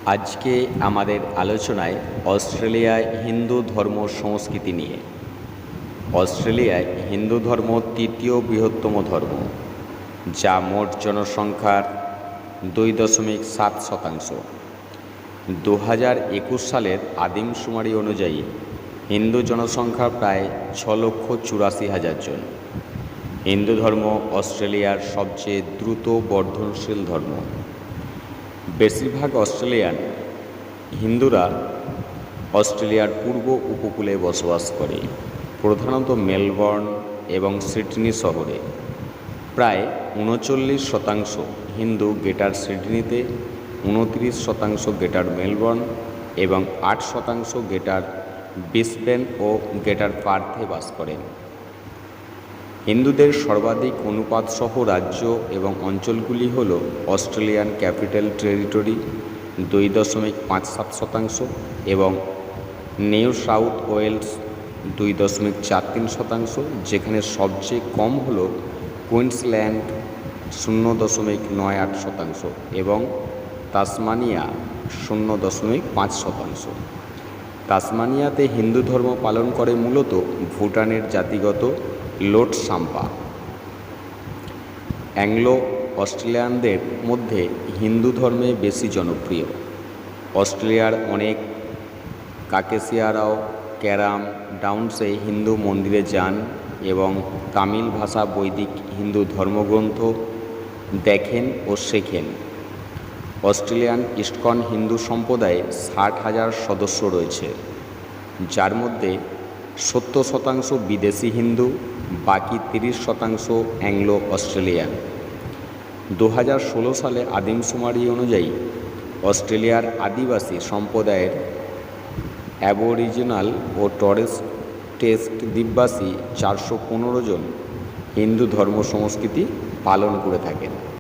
আজকে আমাদের আলোচনায় অস্ট্রেলিয়ায় হিন্দু ধর্ম সংস্কৃতি নিয়ে। অস্ট্রেলিয়ায় হিন্দু ধর্ম তৃতীয় বৃহত্তম ধর্ম, যা মোট জনসংখ্যার 2.7%। 2021 সালের আদিমশুমারি অনুযায়ী হিন্দু জনসংখ্যা প্রায় 6,84,000 জন। হিন্দু ধর্ম অস্ট্রেলিয়ার সবচেয়ে দ্রুত বর্ধনশীল ধর্ম। বেশিরভাগ অস্ট্রেলিয়ান হিন্দুরা অস্ট্রেলিয়ার পূর্ব উপকূলে বসবাস করে, প্রধানত মেলবোর্ন এবং সিডনি শহরে। প্রায় 39% হিন্দু গ্রেটার সিডনিতে, 29% গ্রেটার মেলবোর্ন এবং 8% গ্রেটার ব্রিসবেন ও গ্রেটার পার্থে বাস করেন। হিন্দুদের সর্বাধিক অনুপাতসহ রাজ্য এবং অঞ্চলগুলি হল অস্ট্রেলিয়ান ক্যাপিটাল টেরিটরি 2.57% এবং নিউ সাউথ ওয়েলস 2.43%, যেখানে সবচেয়ে কম হল কুইন্সল্যান্ড 0.98% এবং তাসমানিয়া 0.5%। তাসমানিয়াতে হিন্দু ধর্ম পালন করে মূলত ভুটানের জাতিগত লোট সাম্পা। অ্যাংলো অস্ট্রেলিয়ানদের মধ্যে হিন্দু ধর্মে বেশি জনপ্রিয়। অস্ট্রেলিয়ার অনেক কাকেশিয়ারাও ক্যারাম ডাউন্সে হিন্দু মন্দিরে যান এবং তামিল ভাষা বৈদিক হিন্দু ধর্মগ্রন্থ দেখেন ও শেখেন। অস্ট্রেলিয়ান ইস্কন হিন্দু সম্প্রদায়ে 60,000 সদস্য রয়েছে, যার মধ্যে 70% বিদেশি হিন্দু, বাকি 30% অ্যাংলো অস্ট্রেলিয়ান। 2016 সালে আদিমশুমারি অনুযায়ী অস্ট্রেলিয়ার আদিবাসী সম্প্রদায়ের অ্যাবরিজিনাল ও টরেস স্ট্রেট দ্বীপবাসী 415 জন হিন্দু ধর্ম সংস্কৃতি পালন করে থাকেন।